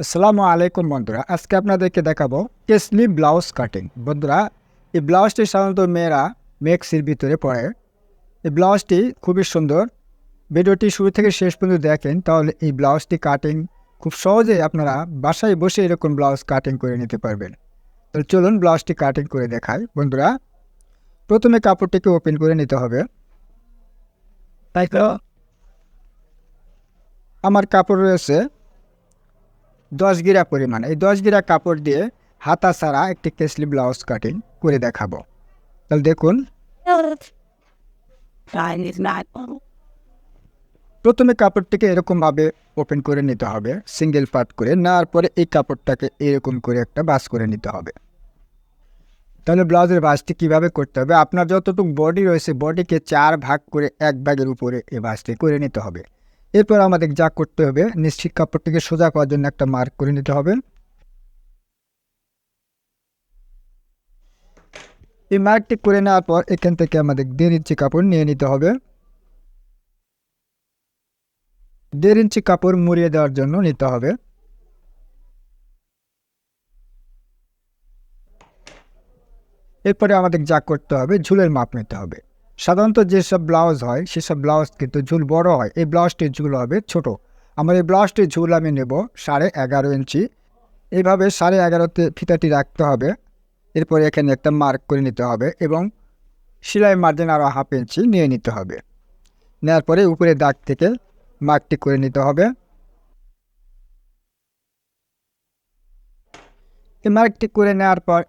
আসসালামু আলাইকুম বন্ধুরা, আজকে আপনাদেরকে দেখাবো কেসলি ব্লাউজ কাটিং। বন্ধুরা, এই ব্লাউজটি সাধারণত মেয়েরা মেক্সির ভিতরে পরে। এই ব্লাউজটি খুবই সুন্দর। ভিডিওটি শুরু থেকে শেষ পর্যন্ত দেখেন, তাহলে এই ব্লাউজটি কাটিং খুব সহজেই আপনারা বাসায় বসে এরকম ব্লাউজ কাটিং করে নিতে পারবেন। তো চলুন ব্লাউজটি কাটিং করে দেখাই। বন্ধুরা, প্রথমে কাপড়টিকে ওপেন করে নিতে হবে। তাই তো আমার কাপড় রয়েছে 10 গিরা পরিমাণ। এই 10 গিরা কাপড় দিয়ে হাতা ছাড়া একটি কেসলি ব্লাউজ কাটিং করে দেখাবো। তাহলে দেখুন, প্রথমে কাপড়টিকে এরকমভাবে ওপেন করে নিতে হবে, সিঙ্গেল পার্ট করে নেওয়ার পরে এই কাপড়টাকে এরকম করে একটা ভাঁজ করে নিতে হবে। তাহলে ব্লাউজের ভাঁজটি কীভাবে করতে হবে, আপনার যতটুকু বডি রয়েছে বডিকে 4 ভাগ করে 1 ভাগের উপরে এই ভাঁজটি করে নিতে হবে। এরপর আমাদের যা করতে হবে, নিশ্চিত কাপড়টিকে সোজা করার জন্য একটা মার্ক করে নিতে হবে। এই মার্কটি করে নেওয়ার পর এখান থেকে আমাদের 1.5 ইঞ্চি কাপড় নিয়ে নিতে হবে। 1.5 ইঞ্চি কাপড় মুড়িয়ে দেওয়ার জন্য নিতে হবে। এরপরে আমাদের যা করতে হবে, ঝুলের মাপ নিতে হবে। সাধারণত যেসব ব্লাউজ হয় সেসব ব্লাউজ কিন্তু ঝুল বড় হয়, এই ব্লাউজটির ঝুল হবে ছোট। আমার এই ব্লাউজটির ঝুল আমি নেব 11.5 ইঞ্চি। এইভাবে 11.5তে ফিতাটি রাখতে হবে। এরপরে এখানে একটা মার্ক করে নিতে হবে এবং সেলাই মার্জিন আরও 1/2 ইঞ্চি নিয়ে নিতে হবে। নেওয়ার পরে উপরে দাগ থেকে মার্কটি করে নিতে হবে। এই মার্কটি করে নেওয়ার পর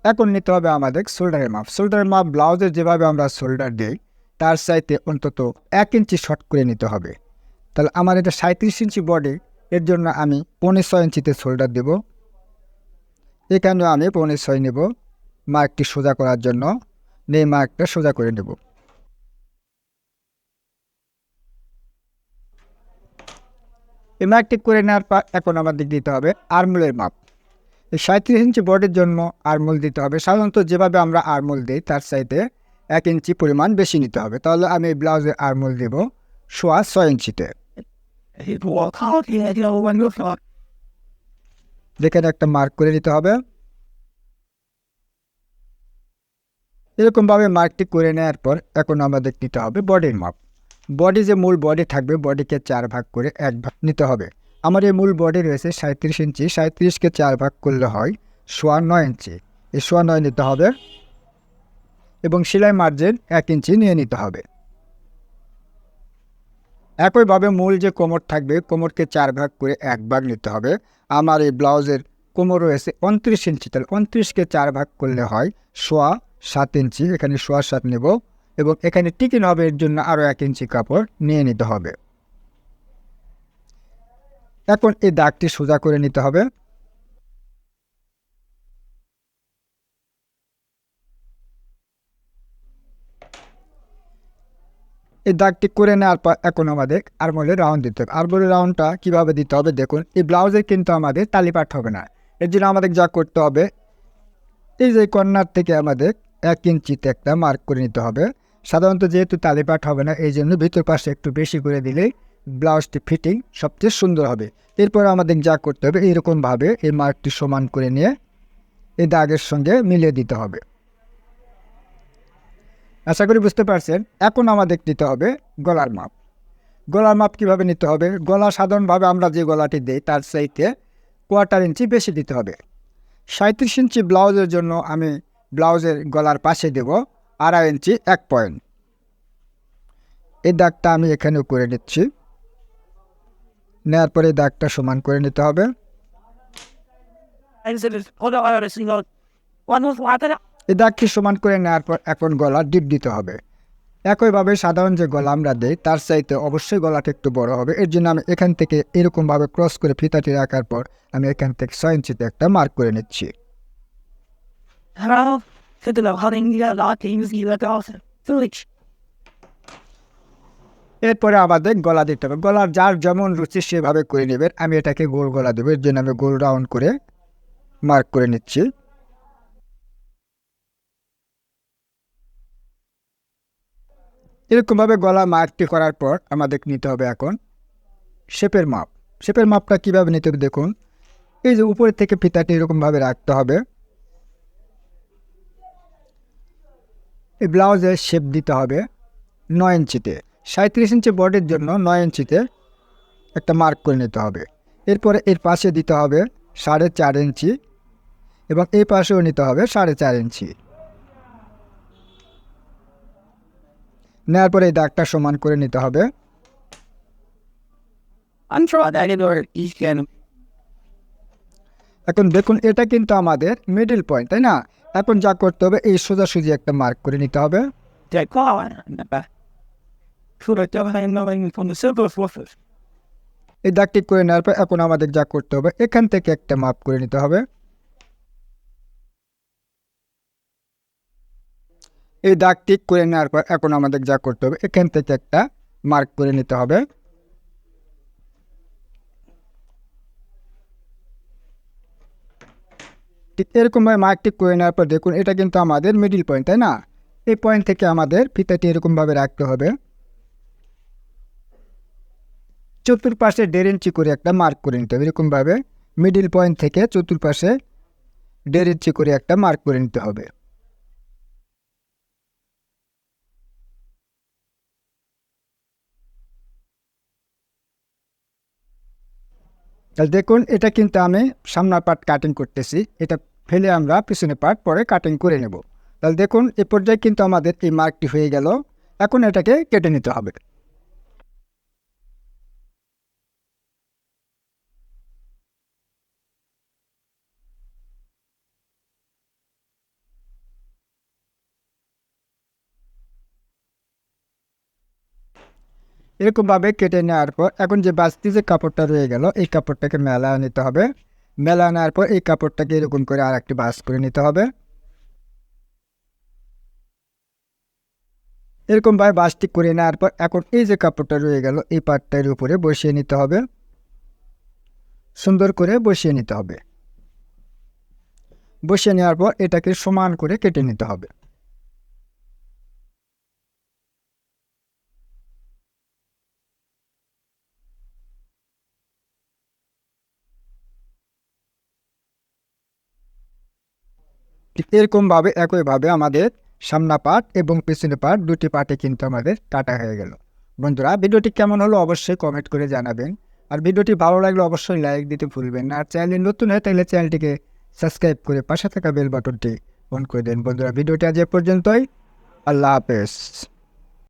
এখন নিতে হবে আমাদের শোল্ডারের মাপ। শোল্ডারের মাপ ব্লাউজের যেভাবে আমরা শোল্ডার দিই তার চাইতে অন্তত 1 ইঞ্চি শর্ট করে নিতে হবে। তাহলে আমার এটা 37 ইঞ্চি বডি, এর জন্য আমি 6.25 ইঞ্চিতে শোল্ডার দেব। এখানেও আমি 6.25 নেব মার্কটি সোজা করার জন্য। নিয়ে মার্কটা সোজা করে নেব। এই মার্কটি করে নেওয়ার পর এখন আমাদের দিতে হবে আর্মহোলের মাপ। এই 37 ইঞ্চি বডির জন্য আর্মহোল দিতে হবে। সাধারণত যেভাবে আমরা আর্মহোল দিই তার চাইতে 1 ইঞ্চি পরিমাণ বেশি নিতে হবে। তাহলে আমি এই ব্লাউজের আর্মহোল দেব 6.25 ইঞ্চিতে। যেখানে একটা মার্ক করে নিতে হবে। এরকমভাবে মার্কটি করে নেওয়ার পর এখন আমাদের নিতে হবে বডির মাপ। বডি যে মূল বডি থাকবে বডিকে 4 ভাগ করে 1 ভাগ নিতে হবে। আমার এই মূল বডি রয়েছে 37 ইঞ্চি, 37কে 4 ভাগ করলে হয় 9.25 ইঞ্চি। এই 9.25 নিতে হবে এবং সেলাই মার্জিন 1 ইঞ্চি নিয়ে নিতে হবে। একইভাবে মূল যে কোমর থাকবে কোমরকে 4 ভাগ করে 1 ভাগ নিতে হবে। আমার এই ব্লাউজের কোমর রয়েছে 29 ইঞ্চি, তাহলে 29কে 4 ভাগ করলে হয় 7.25 ইঞ্চি। এখানে 7.25 নেব এবং এখানে টিকিন হবে, এর জন্য আরও 1 ইঞ্চি কাপড় নিয়ে নিতে হবে। এখন এই দাগটি সোজা করে নিতে হবে। এই দাগটি করে নেওয়ার পর এখন আমাদের আর্মহোলের রাউন্ড দিতে হবে। আর্মহোলের রাউন্ডটা কীভাবে দিতে হবে দেখুন, এই ব্লাউজে কিন্তু আমাদের তালিপাট হবে না। এর জন্য আমাদের যা করতে হবে, এই যে কর্নার থেকে আমাদের 1 ইঞ্চিতে একটা মার্ক করে নিতে হবে। সাধারণত যেহেতু তালিপাট হবে না এই জন্য ভিতর পাশে একটু বেশি করে দিলেই ব্লাউজটি ফিটিং সবচেয়ে সুন্দর হবে। এরপর আমাদের যা করতে হবে, এইরকমভাবে এই মার্কটি সমান করে নিয়ে এই দাগের সঙ্গে মিলিয়ে দিতে হবে। আশা করি বুঝতে পারছেন। এখন আমাদের নিতে হবে গলার মাপ। গলার মাপ কীভাবে নিতে হবে, গলা সাধারণভাবে আমরা যে গলাটি দিই তার চাইতে 1/4 ইঞ্চি বেশি দিতে হবে। 37 ইঞ্চি ব্লাউজের জন্য আমি ব্লাউজের গলার পাশে দেব 2.5 ইঞ্চি 1 পয়েন্ট। এই দাগটা আমি এখানেও করে নিচ্ছি। নেওয়ার পরে দাগটা সমান করে নিতে হবে। এই দাগটি সমান করে নেওয়ার পর এখন গলা ডিপ দিতে হবে। একইভাবে সাধারণ যে গলা আমরা দিই তার চাইতে অবশ্যই গলাটা একটু বড় হবে। এর জন্য আমি এখান থেকে এরকমভাবে ক্রস করে ফিতাটি রাখার পর আমি এখান থেকে 6 ইঞ্চিতে একটা মার্ক করে নিচ্ছি। এরপরে আমাদের গলা দিতে হবে। গলার যার যেমন রুচি সেভাবে করে নেবেন। আমি এটাকে গোল গলা দেবো, এর জন্য আমি গোল রাউন্ড করে মার্ক করে নিচ্ছি। এরকমভাবে গলা মার্কটি করার পর আমাদের নিতে হবে এখন শেপের মাপ। শেপের মাপটা কীভাবে নিতে হবে দেখুন, এই যে উপর থেকে ফিতাটি এরকমভাবে রাখতে হবে। এই ব্লাউজের শেপ দিতে হবে 9 ইঞ্চিতে। 37 ইঞ্চি বডির জন্য 9 ইঞ্চিতে একটা মার্ক করে নিতে হবে। এরপরে এর পাশে দিতে হবে 4.5 ইঞ্চি এবং এই পাশেও নিতে হবে 4.5 ইঞ্চি। নেওয়ার পরে এই দাগটা সমান করে নিতে হবে। এখন দেখুন এটা কিন্তু আমাদের মিডল পয়েন্ট, তাই না? এখন যা করতে হবে এই সোজাসুজি একটা মার্ক করে নিতে হবে। এই দাগটি করে নেওয়ার পর এখন আমাদের যা করতে হবে এখান থেকে একটা মাপ করে নিতে হবে। এই দাগ ঠিক করে নেওয়ার পর এখন আমাদের যা করতে হবে এখান থেকে একটা মার্ক করে নিতে হবে। ঠিক এরকমভাবে মার্ক ঠিক করে নেওয়ার পর দেখুন এটা কিন্তু আমাদের মিডল পয়েন্ট, তাই না? এই পয়েন্ট থেকে আমাদের ফিতাটি এরকমভাবে রাখতে হবে। চতুর্পাশে 1.5 ইঞ্চি করে একটা মার্ক করে নিতে হবে। এরকমভাবে মিডল পয়েন্ট থেকে চতুর্পাশে 1.5 ইঞ্চি করে একটা মার্ক করে নিতে হবে। তাহলে দেখুন এটা কিন্তু আমি সামনের পার্ট কাটিং করতেছি, এটা ফেলে আমরা পিছনের পার্ট পরে কাটিং করে নেব। তাহলে দেখুন এই পর্যায়ে কিন্তু আমাদের এই মার্কটি হয়ে গেল। এখন এটাকে কেটে নিতে হবে। এরকমভাবে কেটে নেওয়ার পর এখন যে বাড়তি যে কাপড়টা রয়ে গেল এই কাপড়টাকে মেলা নিতে হবে। মেলা নেওয়ার পর এই কাপড়টাকে এরকম করে আর একটি ভাঁজ করে নিতে হবে। এরকমভাবে ভাঁজটি করে নেওয়ার পর এখন এই যে কাপড়টা রয়ে গেল এই পার্টটার উপরে বসিয়ে নিতে হবে। সুন্দর করে বসিয়ে নিতে হবে। বসিয়ে নেওয়ার পর এটাকে সমান করে কেটে নিতে হবে। ঠিক এরকমভাবে একইভাবে আমাদের সামনা পার্ট এবং পেছনে পার্ট দুটি পার্টে কিন্তু আমাদের কাটা হয়ে গেল। বন্ধুরা ভিডিওটি কেমন হলো অবশ্যই কমেন্ট করে জানাবেন। আর ভিডিওটি ভালো লাগলে অবশ্যই লাইক দিতে ভুলবেন না। আর চ্যানেল নতুন হয়ে থাকলে চ্যানেলটিকে সাবস্ক্রাইব করে পাশে থাকা বেল বাটনটি অন করে দেন। বন্ধুরা ভিডিওটি আজ এ পর্যন্তই। আল্লাহ হাফেজ।